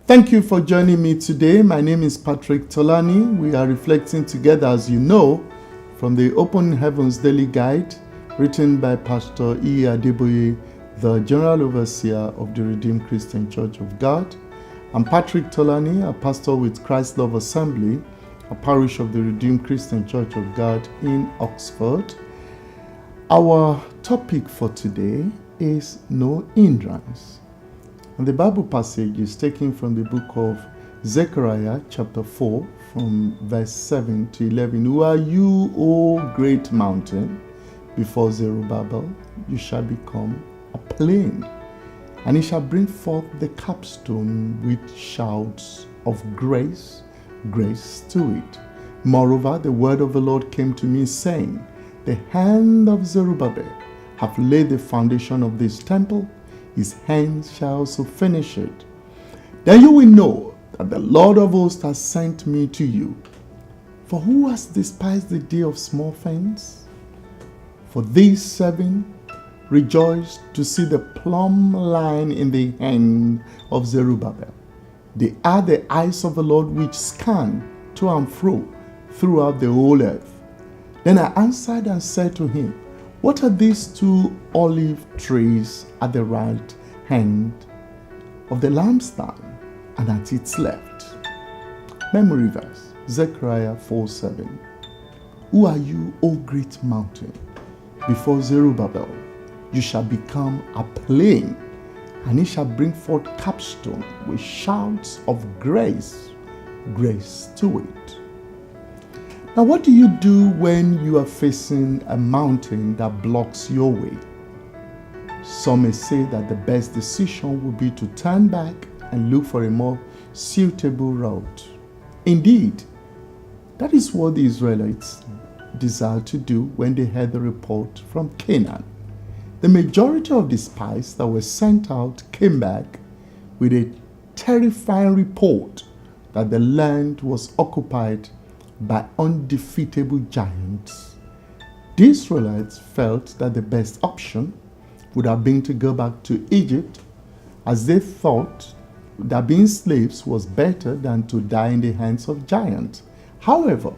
Thank you for joining me today. My name is Patrick Tolani. We are reflecting together, as you know, from the Open Heavens Daily Guide, written by Pastor Adeboye, the General Overseer of the Redeemed Christian Church of God. I'm Patrick Tolani, a pastor with Christ Love Assembly, a parish of the Redeemed Christian Church of God in Oxford. Our topic for today is no hindrance. And the Bible passage is taken from the book of Zechariah chapter 4 from verse 7 to 11. Who are you, O great mountain? Before Zerubbabel you shall become a plain, and he shall bring forth the capstone with shouts of grace, grace to it. Moreover, the word of the Lord came to me, saying, the hand of Zerubbabel hath laid the foundation of this temple, his hands shall also finish it. Then you will know that the Lord of hosts has sent me to you. For who has despised the day of small things? For these 7 rejoiced to see the plumb line in the hand of Zerubbabel. They are the eyes of the Lord which scan to and fro throughout the whole earth. Then I answered and said to him, what are these 2 olive trees at the right hand of the lampstand and at its left? Memory verse, Zechariah 4:7. Who are you, O great mountain? Before Zerubbabel you shall become a plain, and he shall bring forth capstone with shouts of grace, grace to it. Now, what do you do when you are facing a mountain that blocks your way? Some may say that the best decision would be to turn back and look for a more suitable route. Indeed, that is what the Israelites desired to do when they heard the report from Canaan. The majority of the spies that were sent out came back with a terrifying report that the land was occupied by undefeatable giants. The Israelites felt that the best option would have been to go back to Egypt, as they thought that being slaves was better than to die in the hands of giants. However,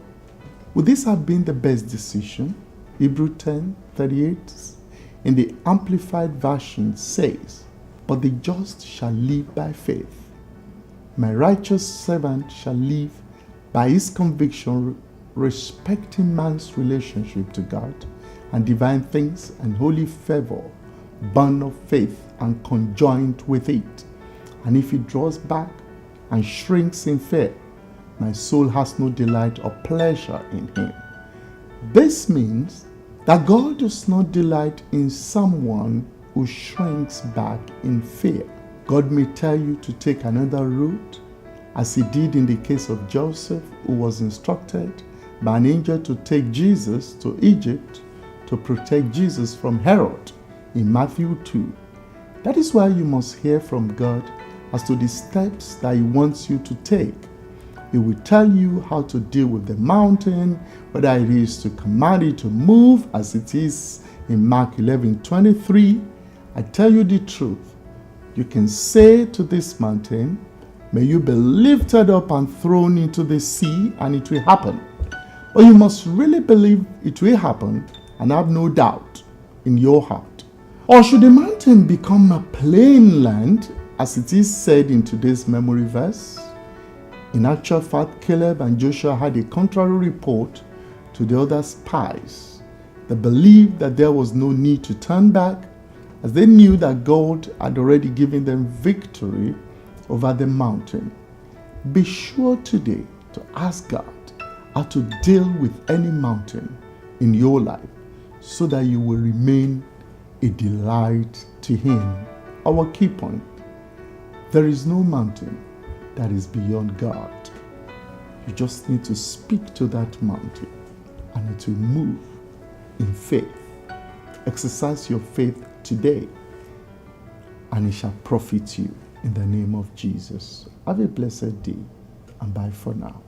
would this have been the best decision? Hebrews 10:38 in the Amplified Version says, but the just shall live by faith. My righteous servant shall live by his conviction respecting man's relationship to God and divine things and holy favor, born of faith and conjoined with it. And if he draws back and shrinks in fear, my soul has no delight or pleasure in him. This means that God does not delight in someone who shrinks back in fear. God may tell you to take another route, as he did in the case of Joseph, who was instructed by an angel to take Jesus to Egypt to protect Jesus from Herod in Matthew 2. That is why you must hear from God as to the steps that he wants you to take. He will tell you how to deal with the mountain, whether it is to command it to move, as it is in Mark 11:23. I tell you the truth. You can say to this mountain, may you be lifted up and thrown into the sea, and it will happen. But you must really believe it will happen and have no doubt in your heart. Or should the mountain become a plain land, as it is said in today's memory verse? In actual fact, Caleb and Joshua had a contrary report to the other spies. They believed that there was no need to turn back, as they knew that God had already given them victory over the mountain. Be sure today to ask God how to deal with any mountain in your life, so that you will remain a delight to him. Our key point: there is no mountain that is beyond God. You just need to speak to that mountain and it will move in faith. Exercise your faith today and it shall profit you in the name of Jesus. Have a blessed day and bye for now.